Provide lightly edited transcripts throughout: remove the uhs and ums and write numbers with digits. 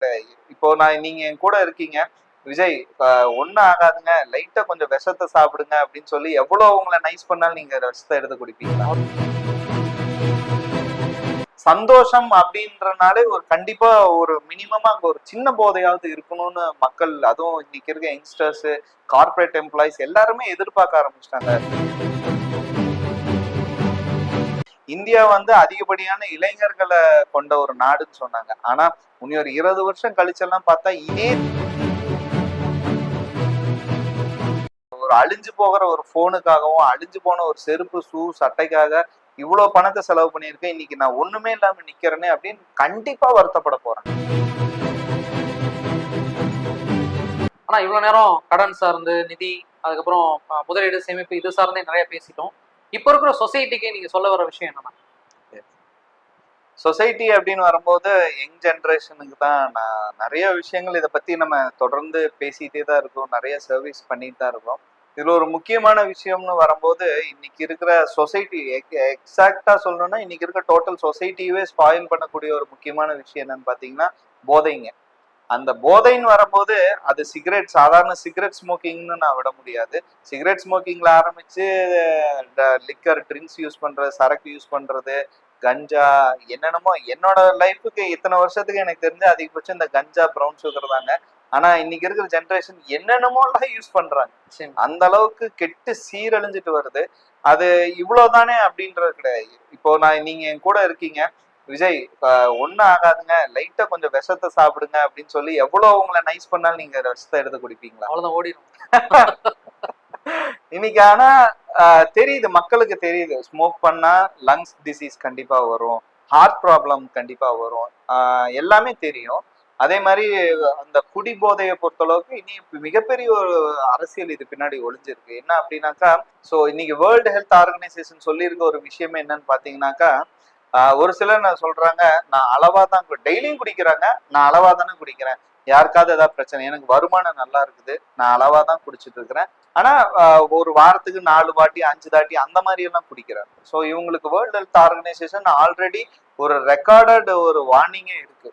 கிடையாது. இப்போ நீங்க என் கூட இருக்கீங்க, விஜய் ஒன்னும் ஆகாதுங்க, லைட்டா கொஞ்சம் விஷத்தை சாப்பிடுங்க அப்படின்னு சொல்லி எவ்வளவு உங்களை நைஸ் பண்ணாலும் நீங்க விஷத்தை எடுத்து குடிப்பீங்களா? சந்தோஷம் அப்படின்றனாலே ஒரு கண்டிப்பா ஒரு மினிமமா அங்க ஒரு சின்ன போதையாவது இருக்கணும்னு மக்கள், அதுவும் இன்னைக்கு இருக்க யங்ஸ்டர்ஸ், கார்பரேட் எம்ப்ளாயிஸ் எல்லாருமே எதிர்பார்க்க ஆரம்பிச்சிட்டாங்க. இந்தியா வந்து அதிகப்படியான இளைஞர்களை கொண்ட ஒரு நாடுன்னு சொன்னாங்க. ஆனா இனி ஒரு 20 வருஷம் கழிச்செல்லாம் பார்த்தா இதே ஒரு அழிஞ்சு போகிற ஒரு போனுக்காகவும், அழிஞ்சு போன ஒரு செருப்பு, ஷூ, சட்டைக்காக இவ்வளவு பணத்தை செலவு பண்ணியிருக்கேன், இன்னைக்கு நான் ஒண்ணுமே இல்லாம நிக்கிறேனே அப்படின்னு கண்டிப்பா வருத்தப்பட போறேன். ஆனா இவ்வளவு நேரம் கடன் சார்ந்து, நிதி, அதுக்கப்புறம் முதலீடு, சேமிப்பு இது சார்ந்தே நிறைய பேசிட்டோம். இப்ப இருக்கிற சொசைட்டிக்கு நீங்க சொல்ல வர விஷயம் என்னன்னா, சொசைட்டி அப்படின்னு வரும்போது யங் ஜென்ரேஷனுக்கு தான் நான் நிறைய விஷயங்கள் இதை பத்தி நம்ம தொடர்ந்து பேசிட்டே தான் இருக்கோம், நிறைய சர்வீஸ் பண்ணிட்டு தான் இருக்கோம். இதுல ஒரு முக்கியமான விஷயம்னு வரும்போது இன்னைக்கு இருக்கிற சொசைட்டி எக்ஸாக்டா சொல்லணும்னா இன்னைக்கு இருக்க டோட்டல் சொசைட்டியவே ஸ்பாயில் பண்ணக்கூடிய ஒரு முக்கியமான விஷயம் என்னன்னு பாத்தீங்கன்னா போதைங்க. அந்த போதைன்னு வரும்போது அது சிகரெட், சாதாரண சிகரெட் ஸ்மோக்கிங்னு நான் விட முடியாது. சிகரெட் ஸ்மோக்கிங்ல ஆரம்பிச்சு லிக்கர் ட்ரிங்க்ஸ் யூஸ் பண்றது, சரக்கு யூஸ் பண்றது, கஞ்சா, என்னென்னமோ. என்னோட லைஃபுக்கு இத்தனை வருஷத்துக்கு எனக்கு தெரிஞ்ச அதிகபட்சம் இந்த கஞ்சா, ப்ரௌன் சுகர் தாங்க. ஆனா இன்னைக்கு இருக்கிற ஜென்ரேஷன் என்னென்னமோ எல்லாம் யூஸ் பண்றாங்க. அந்த அளவுக்கு கெட்டு சீரழிஞ்சிட்டு வருது. அது இவ்வளவுதானே அப்படின்றது கிடையாது. இப்போ நீங்க என் கூட இருக்கீங்க, விஜய் ஒன்னும் ஆகாதுங்க, லைட்டா கொஞ்சம் விஷத்தை சாப்பிடுங்க அப்படின்னு சொல்லி எவ்வளவு உங்களை நைஸ் பண்ணாலும் நீங்க விஷத்தை எடுத்து குடிப்பீங்களா? அவ்வளவுதான், ஓடிடும். இன்னைக்கு ஆனா தெரியுது, மக்களுக்கு தெரியுது, ஸ்மோக் பண்ணா லங்ஸ் டிசீஸ் கண்டிப்பா வரும், ஹார்ட் ப்ராப்ளம் கண்டிப்பா வரும், எல்லாமே தெரியும். அதே மாதிரி அந்த குடி போதையை பொறுத்தளவுக்கு இனி மிகப்பெரிய ஒரு அரசியல் இது பின்னாடி ஒளிஞ்சிருக்கு. என்ன அப்படின்னாக்கா, ஸோ இன்னைக்கு வேர்ல்டு ஹெல்த் ஆர்கனைசேஷன் சொல்லியிருக்க ஒரு விஷயமே என்னன்னு பாத்தீங்கன்னாக்கா, ஒரு சிலர் நான் சொல்றாங்க, நான் அளவா தான் டெய்லியும் குடிக்கிறாங்க, நான் அளவா தானே குடிக்கிறேன், யாருக்காவது ஏதாவது பிரச்சனை, எனக்கு வருமானம் நல்லா இருக்குது, நான் அளவா தான் குடிச்சிட்டு இருக்கிறேன், ஆனா ஒரு வாரத்துக்கு 4 வாட்டி 5 தாட்டி அந்த மாதிரி எல்லாம் குடிக்கிறாங்க. ஸோ இவங்களுக்கு வேர்ல்டு ஹெல்த் ஆர்கனைசேஷன் ஆல்ரெடி ஒரு ரெக்கார்டட் ஒரு வார்னிங்கே இருக்கு.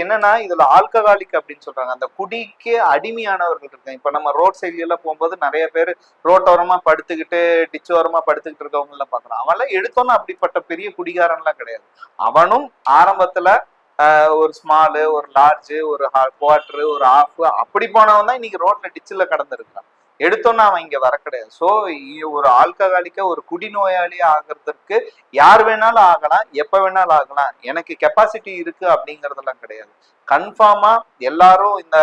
என்னன்னா இதுல ஆல்கஹாலிக் அப்படின்னு சொல்றாங்க, அந்த குடிக்கு அடிமையானவர்கள் இருக்காங்க. இப்ப நம்ம ரோட் சைட்ல எல்லாம் போகும்போது நிறைய பேர் ரோட்டோரமா படுத்துக்கிட்டு, டிச்சோரமா படுத்துக்கிட்டு இருக்கவங்க எல்லாம் பாக்குறோம். அவன்லாம் எடுத்தோன்னு அப்படிப்பட்ட பெரிய குடிகாரன் எல்லாம் கிடையாது. அவனும் ஆரம்பத்துல ஒரு ஸ்மாலு, ஒரு லார்ஜ், ஒரு குவார்டர், ஒரு ஹாஃப் அப்படி போனவன் தான் இன்னைக்கு ரோட்ல டிச்சில் கடந்திருக்கான். எடுத்தோன்னா அவன் இங்க வர கிடையாது. ஸோ ஒரு ஆல்கஹாலிக்க, ஒரு குடிநோயாளி ஆகிறதுக்கு யார் வேணாலும் ஆகலாம், எப்ப வேணாலும் ஆகலாம், எனக்கு கெப்பாசிட்டி இருக்கு அப்படிங்கறதெல்லாம் கிடையாது. கன்ஃபார்மா எல்லாரும் இந்த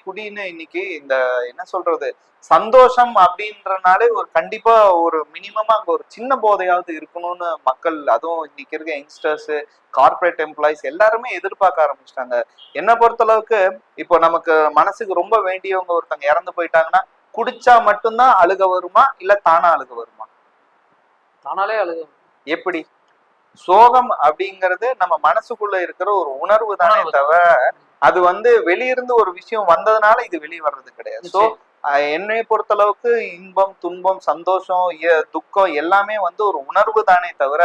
குடின்னு இன்னைக்கு இந்த என்ன சொல்றது, சந்தோஷம் அப்படின்றனாலே ஒரு கண்டிப்பா ஒரு மினிமமா அங்க ஒரு சின்ன போதையாவது இருக்கணும்னு மக்கள், அதுவும் இன்னைக்கு இருக்க யங்ஸ்டர்ஸ், கார்பரேட் எம்ப்ளாயிஸ் எல்லாருமே எதிர்பார்க்க ஆரம்பிச்சிட்டாங்க. என்னை பொறுத்தளவுக்கு இப்போ நமக்கு மனசுக்கு ரொம்ப வேண்டியவங்க ஒருத்தங்க இறந்து போயிட்டாங்கன்னா குடிச்சா மட்டும்தான் அழுக வருமா, இல்ல தானா அழுக வருமா? தானாலே அழுக. எப்படி? சோகம் அப்படிங்கிறது நம்ம மனசுக்குள்ள இருக்கிற ஒரு உணர்வு தானே தவிர அது வந்து வெளியிருந்து ஒரு விஷயம் வந்ததுனால இது வெளியே வர்றது கிடையாது. ஸோ என்னை பொறுத்தளவுக்கு இன்பம், துன்பம், சந்தோஷம், துக்கம் எல்லாமே வந்து ஒரு உணர்வு தானே தவிர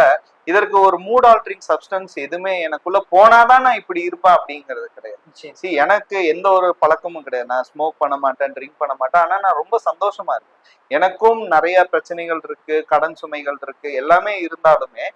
இதற்கு ஒரு மூட் ஆல்டரிங் சப்ஸ்டன்ஸ் எதுவுமே எனக்குள்ள போனாதான் நான் இப்படி இருப்பேன் அப்படிங்கிறது கிடையாது. எனக்கு எந்த ஒரு பழக்கமும் கிடையாது. நான் ஸ்மோக் பண்ண மாட்டேன், ட்ரிங்க் பண்ண மாட்டேன். ஆனா நான் ரொம்ப சந்தோஷமா இருக்கேன். எனக்கும் நிறைய பிரச்சனைகள் இருக்கு, கடன் சுமைகள் இருக்கு, எல்லாமே இருந்தாலுமே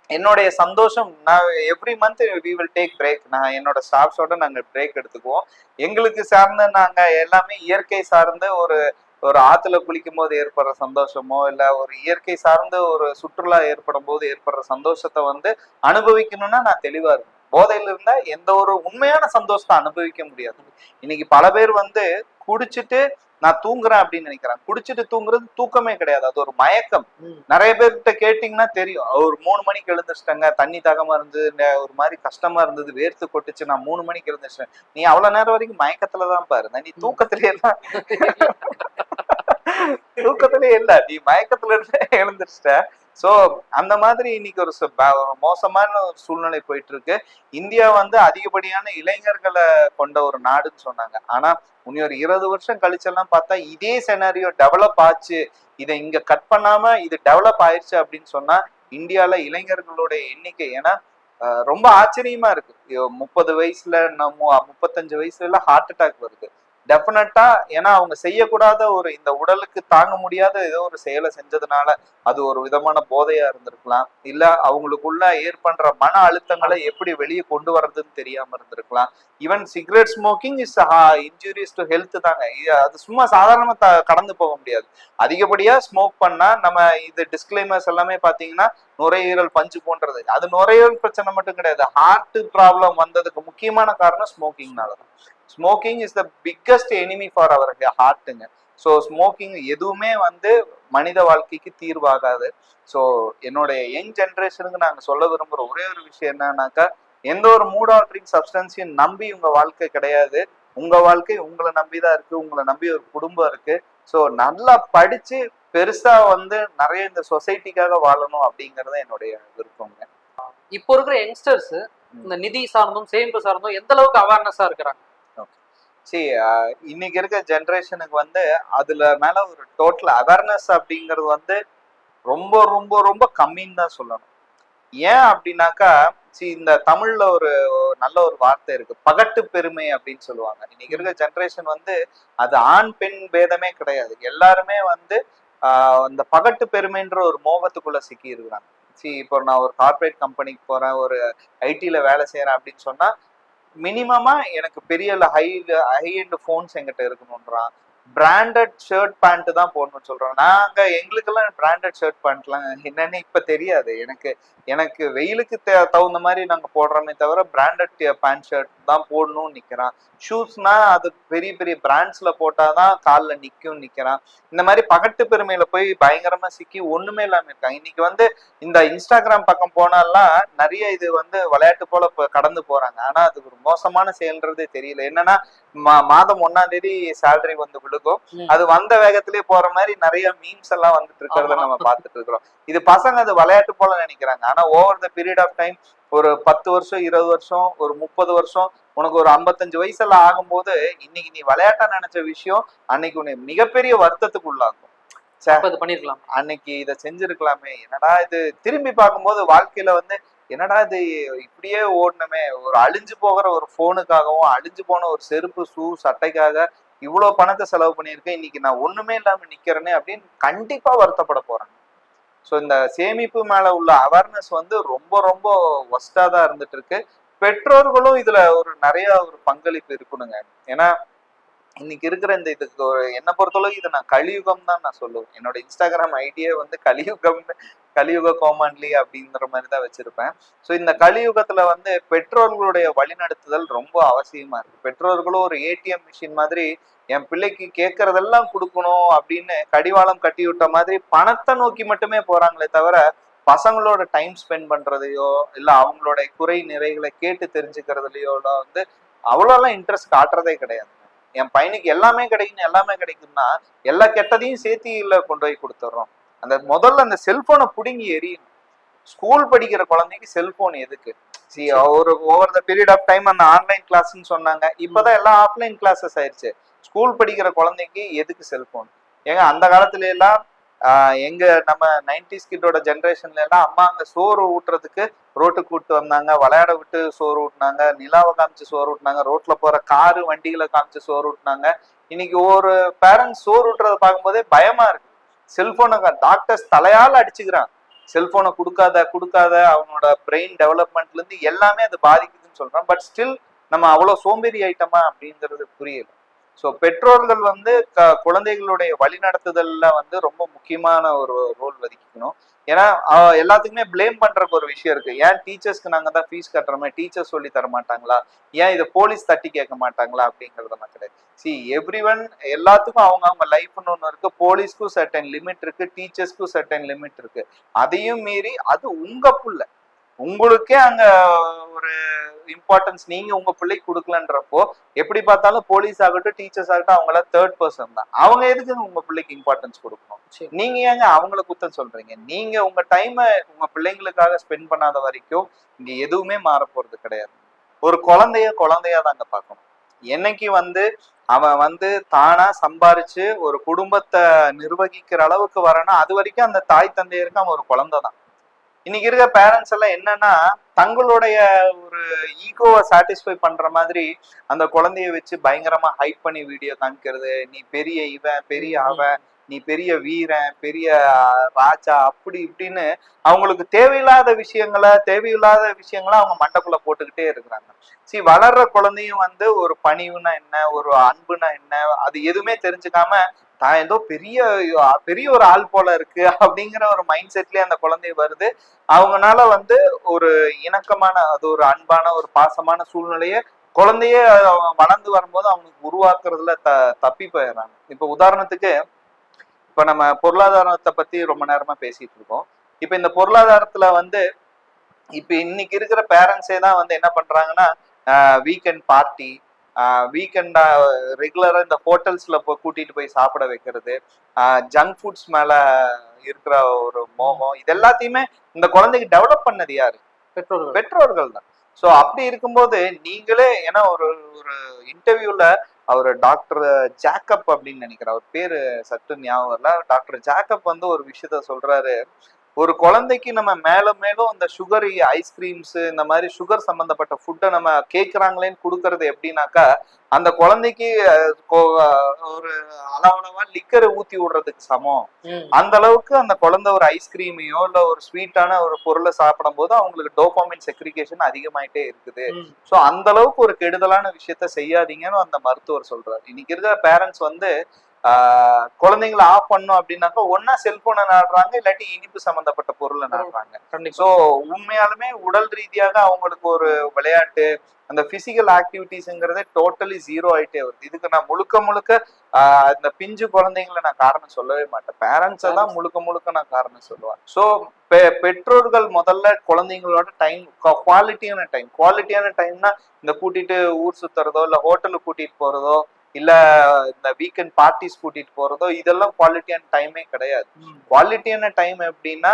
என்னுடைய சந்தோஷம், நான் every month we will take break. நான் என்னோட ஸ்டாஃப்ஸோட நாங்கள் பிரேக் எடுத்துக்குவோம். எங்களுக்கு சார்ந்த நாங்க எல்லாமே இயற்கை சார்ந்த ஒரு ஒரு ஆத்துல குளிக்கும் போது ஏற்படுற சந்தோஷமோ, இல்ல ஒரு இயற்கை சார்ந்த ஒரு சுற்றுலா ஏற்படும் போது ஏற்படுற சந்தோஷத்தை வந்து அனுபவிக்கணும்னா நான் தெளிவா இருக்கேன். போதையில இருந்தா எந்த ஒரு உண்மையான சந்தோஷத்தை அனுபவிக்க முடியாது. இன்னைக்கு பல பேர் வந்து குடிச்சிட்டு நான் தூங்குறேன் அப்படின்னு நினைக்கிறேன். குடிச்சிட்டு தூங்குறது தூக்கமே கிடையாது, அது ஒரு மயக்கம். நிறைய பேர்கிட்ட கேட்டீங்கன்னா தெரியும், ஒரு 3 மணிக்கு எழுந்திரிச்சிட்டேங்க, தண்ணி தாகமா இருந்து ஒரு மாதிரி கஷ்டமா இருந்தது, வேர்த்து கொட்டுச்சு, நான் 3 மணிக்கு எழுந்திரிச்சிட்டேன். நீ அவ்வளவு நேரம் வரைக்கும் மயக்கத்துலதான் பாரு, நீ தூக்கத்திலே எல்லாம் தூக்கத்திலே இல்ல, நீ மயக்கத்துல இருந்து எழுந்திரிச்சிட்ட. சோ அந்த மாதிரி இன்னைக்கு ஒரு மோசமான ஒரு சூழ்நிலை போயிட்டு இருக்கு. இந்தியா வந்து அதிகப்படியான இளைஞர்களை கொண்ட ஒரு நாடுன்னு சொன்னாங்க. ஆனா இனி ஒரு 20 வருஷம் கழிச்செல்லாம் பார்த்தா இதே செனாரியோ டெவலப் ஆச்சு, இதை இங்க கட் பண்ணாம இது டெவலப் ஆயிடுச்சு அப்படின்னு சொன்னா இந்தியால இளைஞர்களுடைய எண்ணிக்கை, ஏன்னா ரொம்ப ஆச்சரியமா இருக்கு. 30 வயசுல நம்ம 35 வயசுல ஹார்ட் அட்டாக் வருது. டெஃபினட்டா ஏன்னா அவங்க செய்யக்கூடாத ஒரு இந்த உடலுக்கு தாங்க முடியாத ஏதோ ஒரு செயலை செஞ்சதுனால அது ஒரு விதமான போதையா இருந்திருக்கலாம். இல்ல அவங்களுக்குள்ள ஏற்படுற மன அழுத்தங்களை எப்படி வெளியே கொண்டு வர்றதுன்னு தெரியாம இருந்திருக்கலாம். Even cigarette smoking is injurious to health தாங்க. அது சும்மா சாதாரணமா கடந்து போக முடியாது. அதிகப்படியா ஸ்மோக் பண்ணா நம்ம இது டிஸ்கிளைமர்ஸ் எல்லாமே பாத்தீங்கன்னா நுரையீரல் பஞ்சு போன்றது. அது நுரையீரல் பிரச்சனை மட்டும் கிடையாது, ஹார்ட் ப்ராப்ளம் வந்ததுக்கு முக்கியமான காரணம் ஸ்மோக்கிங்னாலதான். Smoking is the biggest enemy for our ஹார்ட்டுங்க. ஸோ ஸ்மோக்கிங் எதுவுமே வந்து மனித வாழ்க்கைக்கு தீர்வாகாது. ஸோ என்னுடைய யங் ஜென்ரேஷனுக்கு நாங்கள் சொல்ல விரும்புகிற ஒரே ஒரு விஷயம் என்னன்னாக்கா, எந்த ஒரு மூட் ஆல்டரிங் சப்ஸ்டன்ஸையும் நம்பி உங்க வாழ்க்கை கிடையாது. உங்க வாழ்க்கை உங்களை நம்பிதான் இருக்கு, உங்களை நம்பி ஒரு குடும்பம் இருக்கு. ஸோ நல்லா படிச்சு பெருசா வந்து நிறைய இந்த சொசைட்டிக்காக வாழணும் அப்படிங்கறது என்னுடைய விருப்பங்க. இப்போ இருக்கிற யங்ஸ்டர்ஸ் இந்த நிதி சார்ந்தும் சேமிப்பு சார்ந்தும் எந்த அளவுக்கு அவேர்னஸா இருக்கிறாங்க? சரி, இன்னைக்கு இருக்க ஜென்ரேஷனுக்கு வந்து அதுல மேல ஒரு டோட்டல் அவேர்னஸ் அப்படிங்கிறது வந்து ரொம்ப ரொம்ப ரொம்ப கம்மின்னு தான் சொல்லணும். ஏன் அப்படின்னாக்கா, இந்த தமிழ்ல ஒரு நல்ல ஒரு வார்த்தை இருக்கு, பகட்டு பெருமை அப்படின்னு சொல்லுவாங்க. இன்னைக்கு இருக்க ஜென்ரேஷன் வந்து அது ஆண் பெண் பேதமே கிடையாது. எல்லாருமே வந்து இந்த பகட்டு பெருமைன்ற ஒரு மோகத்துக்குள்ள சிக்கி இருக்கிறாங்க. இப்போ நான் ஒரு கார்பரேட் கம்பெனிக்கு போறேன், ஒரு ஐடில வேலை செய்யறேன் அப்படின்னு சொன்னா மினிமமா எனக்கு பெரிய ஹை எண்ட் போன்ஸ் எங்கிட்ட இருக்கணும்ன்றான். பிராண்டட் ஷர்ட் பேண்ட் தான் போடணும்னு சொல்றோம். நாங்க எங்களுக்கெல்லாம் பிராண்டட் ஷர்ட் பேண்ட்லாம் என்னன்னு இப்ப தெரியாது. எனக்கு வெயிலுக்கு தகுந்த மாதிரி நாங்க போடுறோமே தவிர பிராண்டட் பேண்ட் ஷர்ட் தான் போடணும்னு நிக்கிறான். ஷூஸ்னா அது பெரிய பெரிய பிராண்ட்ஸ்ல போட்டாதான் காலில் நிக்கிறான். இந்த மாதிரி பகட்டு பெருமையில போய் பயங்கரமா சிக்கி ஒண்ணுமே இல்லாம இருக்காங்க. இன்னைக்கு வந்து இந்த இன்ஸ்டாகிராம் பக்கம் போனாலாம் நிறைய இது வந்து விளையாட்டு போல கடந்து போறாங்க. ஆனா அது ஒரு மோசமான செயல்ன்றதே தெரியல. என்னன்னா மாதம் 1ஆம் தேதி சேலரி வந்து விழுகும், அது வந்த வேகத்திலேயே போற மாதிரி நிறைய மீம்ஸ் எல்லாம் வந்துட்டு இருக்கிறத நம்ம பார்த்துட்டு இருக்கிறோம். இது பசங்க அது விளையாட்டு போல நினைக்கிறாங்க. ஆனா over the period of time ஒரு 10 வருஷம் 20 வருஷம் ஒரு 30 வருஷம் உனக்கு ஒரு 55 வயசுல ஆகும்போது இன்னைக்கு நீ விளையாட்டா நினைச்ச விஷயம் அன்னைக்கு உன்னை மிகப்பெரிய வருத்தத்துக்கு உள்ளாகும். பண்ணிருக்கலாம், அன்னைக்கு இதை செஞ்சிருக்கலாமே, என்னடா இது. திரும்பி பார்க்கும்போது வாழ்க்கையில வந்து என்னடா இது இப்படியே ஓடணுமே, ஒரு அழிஞ்சு போகிற ஒரு போனுக்காகவும் அழிஞ்சு போன ஒரு செருப்பு ஷூ சட்டைக்காக இவ்வளவு பணத்தை செலவு பண்ணியிருக்கேன், இன்னைக்கு நான் ஒண்ணுமே இல்லாம நிக்கிறேனே அப்படின்னு கண்டிப்பா வருத்தப்பட போறாங்க. ஸோ இந்த சேமிப்பு மேல உள்ள அவேர்னஸ் வந்து ரொம்ப ரொம்ப ஒஸ்டா தான் இருந்துட்டு இருக்கு. பெற்றோர்களும் இதுல ஒரு நிறைய ஒரு பங்களிப்பு இருக்கணுங்க. ஏன்னா இன்னைக்கு இருக்கிற இந்த இதுக்கு என்னை பொறுத்தளவுக்கு இதை நான் கலியுகம் தான் நான் சொல்லுவேன். என்னோட இன்ஸ்டாகிராம் ஐடியே வந்து கலியுக கோமான்லி அப்படிங்கிற மாதிரி தான் வச்சிருப்பேன். ஸோ இந்த கலியுகத்துல வந்து பெற்றோர்களுடைய வழிநடத்துதல் ரொம்ப அவசியமா இருக்கு. பெற்றோர்களும் ஒரு ஏடிஎம் மிஷின் மாதிரி என் பிள்ளைக்கு கேட்கறதெல்லாம் கொடுக்கணும் அப்படின்னு கடிவாளம் கட்டி விட்ட மாதிரி பணத்தை நோக்கி மட்டுமே போறாங்களே தவிர பசங்களோட டைம் ஸ்பெண்ட் பண்றதையோ இல்ல அவங்களோட குறை நிறைகளை கேட்டு தெரிஞ்சுக்கிறதுலையோ வந்து அவ்வளோலாம் இன்ட்ரெஸ்ட் காட்டுறதே கிடையாது. என் பையனுக்கு எல்லாமே கிடைக்கும்னா எல்லா கெட்டதையும் சேர்த்தியில கொண்டு போய் கொடுத்துட்றோம். அந்த முதல்ல அந்த செல்போனை பிடுங்கி எறியணும். ஸ்கூல் படிக்கிற குழந்தைக்கு செல்போன் எதுக்கு? ஒரு over the period of time அந்த ஆன்லைன் கிளாஸ்ன்னு சொன்னாங்க, இப்பதான் எல்லாம் ஆஃப்லைன் கிளாஸஸ் ஆயிடுச்சு. ஸ்கூல் படிக்கிற குழந்தைக்கு எதுக்கு செல்போன்? ஏங்க அந்த காலத்துல எல்லாம் எங்க நம்ம 90s கிட்டோட ஜென்ரேஷன்ல எல்லாம் அம்மா அங்க சோறு ஊட்டுறதுக்கு ரோட்டுக்கு கூப்பிட்டு வந்தாங்க, விளையாட விட்டு சோறு ஊட்டினாங்க, நிலாவை காமிச்சு சோறு ஊட்டினாங்க, ரோட்ல போற காரு வண்டிகளை காமிச்சு சோறு ஊட்டினாங்க. இன்னைக்கு ஒரு பேரண்ட்ஸ் சோறு ஊட்டுறதை பார்க்கும்போதே பயமா இருக்கு. செல்போனை டாக்டர்ஸ் தலையால அடிச்சுக்கிறான், செல்போனை கொடுக்காத அவனோட பிரெயின் டெவலப்மெண்ட்ல இருந்து எல்லாமே அது பாதிக்குதுன்னு சொல்றான். பட் ஸ்டில் நம்ம அவ்வளவு சோம்பேறி ஆயிட்டோமா அப்படிங்கிறது புரியல. ஸோ பெற்றோர்கள் வந்து குழந்தைகளுடைய வழிநடத்துதல்ல வந்து ரொம்ப முக்கியமான ஒரு ரோல் வகிக்கணும். ஏன்னா எல்லாத்துக்குமே பிளேம் பண்றதுக்கு ஒரு விஷயம் இருக்கு. ஏன் டீச்சர்ஸ்க்கு நாங்க தான் ஃபீஸ் கட்டுறோமே, டீச்சர்ஸ் சொல்லி தர மாட்டாங்களா, ஏன் இதை போலீஸ் தட்டி கேட்க மாட்டாங்களா அப்படிங்கறத கிடையாது. எவ்ரிவன் எல்லாத்துக்கும் அவங்க லைஃப்னு ஒண்ணு இருக்கு. போலீஸ்க்கும் சர்டன் லிமிட் இருக்கு, டீச்சர்ஸ்க்கும் சர்டன் லிமிட் இருக்கு. அதையும் மீறி அது உங்க புள்ள, உங்களுக்கே அங்க ஒரு இம்பார்ட்டன்ஸ் நீங்க உங்க பிள்ளைக்கு கொடுக்கலன்றப்போ எப்படி பார்த்தாலும் போலீஸ் ஆகட்டும் டீச்சர்ஸ் ஆகட்டும் அவங்கள தேர்ட் பர்சன் தான். அவங்க எதுக்கு உங்க பிள்ளைக்கு இம்பார்ட்டன்ஸ் கொடுக்கணும்? நீங்க ஏங்க அவங்கள குத்தம் சொல்றீங்க? நீங்க உங்க டைமை உங்க பிள்ளைங்களுக்காக ஸ்பெண்ட் பண்ணாத வரைக்கும் இங்க எதுவுமே மாற போறது கிடையாது. ஒரு குழந்தையா தாங்க பார்க்கணும். என்னைக்கு வந்து அவன் வந்து தானா சம்பாரிச்சு ஒரு குடும்பத்தை நிர்வகிக்கிற அளவுக்கு வரனா அது வரைக்கும் அந்த தாய் தந்தையருக்கு அவன் ஒரு குழந்தை தான். இன்னைக்கு இருக்க பேரண்ட்ஸ் எல்லாம் என்னன்னா தங்களுடைய ஒரு ஈகோவை சாட்டிஸ்ஃபை பண்ற மாதிரி அந்த குழந்தைய வச்சு பயங்கரமா ஹைப் பண்ணி வீடியோ காமிக்கிறது. நீ பெரிய இவன், பெரிய அவன், நீ பெரிய வீரன், பெரிய ராஜா, அப்படி இப்படின்னு அவங்களுக்கு தேவையில்லாத விஷயங்களை அவங்க மண்டைக்குள்ள போட்டுக்கிட்டே இருக்கிறாங்க. வளர்ற குழந்தையும் வந்து ஒரு பணிவுனா என்ன, ஒரு அன்புனா என்ன, அது எதுவுமே தெரிஞ்சுக்காம தான் ஏதோ பெரிய பெரிய ஒரு ஆள் போல இருக்கு அப்படிங்கிற ஒரு மைண்ட் செட்லயே அந்த குழந்தை வருது. அவங்கனால வந்து ஒரு இணக்கமான, அது ஒரு அன்பான, ஒரு பாசமான சூழ்நிலைய குழந்தைய வளர்ந்து வரும்போது அவங்களுக்கு உருவாக்குறதுல தப்பி போயிடுறாங்க. இப்ப உதாரணத்துக்கு, இப்ப நம்ம பொருளாதாரத்தை பத்தி ரொம்ப நேரமா பேசிட்டு இருக்கோம். இப்ப இந்த பொருளாதாரத்துல வந்து இப்ப இன்னைக்கு இருக்கிற பேரண்ட்ஸே தான் வந்து என்ன பண்றாங்கன்னா, வீக்கெண்ட் பார்ட்டி, வீக்கெண்டா ரெகுலரா இந்த ஹோட்டல்ஸ்ல கூட்டிட்டு போய் சாப்பிட வைக்கிறது, ஜங்க் ஃபுட்ஸ் மேல இருக்கிற ஒரு மோகம், இது எல்லாத்தையுமே இந்த குழந்தைக்கு டெவலப் பண்ணது யாரு? பெற்றோர்கள் தான். சோ அப்படி இருக்கும்போது நீங்களே, ஏன்னா ஒரு ஒரு இன்டர்வியூல அவர் டாக்டர் ஜேக்கப் அப்படின்னு நினைக்கிறேன், அவர் பேரு சற்று ஞாபகம் இல்ல, டாக்டர் ஜேக்கப் வந்து ஒரு விஷயத்த சொல்றாரு. ஒரு குழந்தைக்கு நம்ம மேலும் மேலும் இந்த சுகர் ஐஸ்கிரீம்ஸ், இந்த மாதிரி சுகர் சம்பந்தப்பட்ட ஃபுட்டை நம்ம கேட்கறாங்களேன்னு கொடுக்கறது எப்படின்னாக்கா, அந்த குழந்தைக்கு ஒரு அளவா லிக்கரை ஊத்தி விடுறதுக்கு சமம். அந்த அளவுக்கு அந்த குழந்தை ஒரு ஐஸ்கிரீமையோ இல்ல ஒரு ஸ்வீட்டான ஒரு பொருளை சாப்பிடும் போது அவங்களுக்கு டோபாமைன் செக்ரிகேஷன் அதிகமாயிட்டே இருக்குது. சோ அந்த அளவுக்கு ஒரு கெடுதலான விஷயத்த செய்யாதீங்கன்னு அந்த மருத்துவர் சொல்றாரு. இன்னைக்கு இருக்கிற பேரண்ட்ஸ் வந்து குழந்தைங்களை ஆஃப் பண்ணும் அப்படின்னாக்கா ஒன்னா செல்போனை நாடுறாங்க, இல்லாட்டி இனிப்பு சம்பந்தப்பட்ட பொருளை நாடுறாங்க. சோ உண்மையாலுமே உடல் ரீதியாக அவங்களுக்கு ஒரு விளையாட்டு, அந்த பிசிக்கல் ஆக்டிவிட்டிஸ்ங்கிறதே டோட்டலி ஜீரோ ஆயிட்டே வருது. இதுக்கு நான் முழுக்க இந்த பிஞ்சு குழந்தைங்களை நான் காரணம் சொல்லவே மாட்டேன், பேரண்ட்ஸை தான் முழுக்க நான் காரணம் சொல்லுவேன். ஸோ பெற்றோர்கள் முதல்ல குழந்தைங்களோட குவாலிட்டியான டைம்னா இந்த கூட்டிட்டு ஊர் சுத்துறதோ இல்ல ஹோட்டலுக்கு கூட்டிட்டு போறதோ இல்ல இந்த வீக்கெண்ட் பார்ட்டிஸ் கூட்டிட்டு போறதோ, இதெல்லாம் குவாலிட்டியான டைமே கிடையாது. குவாலிட்டியான டைம் எப்படின்னா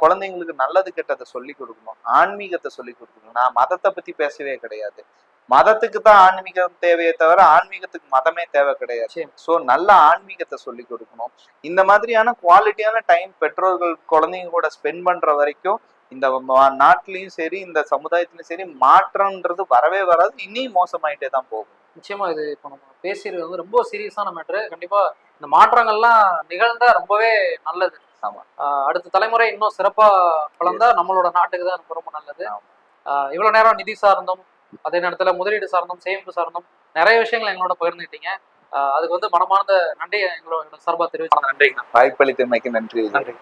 குழந்தைங்களுக்கு நல்லது கெட்டதை சொல்லி கொடுக்கணும், ஆன்மீகத்தை சொல்லி கொடுக்கணும். நான் மதத்தை பத்தி பேசவே கிடையாது. மதத்துக்கு தான் ஆன்மீகம் தேவையே தவிர ஆன்மீகத்துக்கு மதமே தேவை கிடையாது. சோ நல்ல ஆன்மீகத்தை சொல்லி கொடுக்கணும். இந்த மாதிரியான குவாலிட்டியான டைம் பெற்றோர்கள் குழந்தைங்க கூட ஸ்பெண்ட் பண்ற வரைக்கும் இந்த நாட்டிலையும் சரி இந்த சமுதாயத்திலும் சரி மாற்றம்ன்றது வரவே வராது, இன்னும் மோசமாயிட்டே தான் போகும். நிச்சயமா இது இப்போ நம்ம பேசுறது வந்து ரொம்ப சீரியஸான மேட்ரு. கண்டிப்பா இந்த மாற்றங்கள்லாம் நிகழ்ந்தா ரொம்பவே நல்லது. ஆமா, அடுத்த தலைமுறை இன்னும் சிறப்பா வளர்ந்தா நம்மளோட நாட்டுக்கு தான் ரொம்ப ரொம்ப நல்லது. இவ்வளவு நேரம் நிதி சார்ந்தும் அதே நேரத்துல முதலீடு சார்ந்தும் சேமிப்பு சார்ந்தும் நிறைய விஷயங்கள் எங்களோட பகிர்ந்துட்டீங்க. அதுக்கு வந்து மனமார்ந்த நன்றி எங்களோட சார்பா தெரிவிச்சு. நன்றி. வாய்ப்பளித்தமைக்கு நன்றி. நன்றி.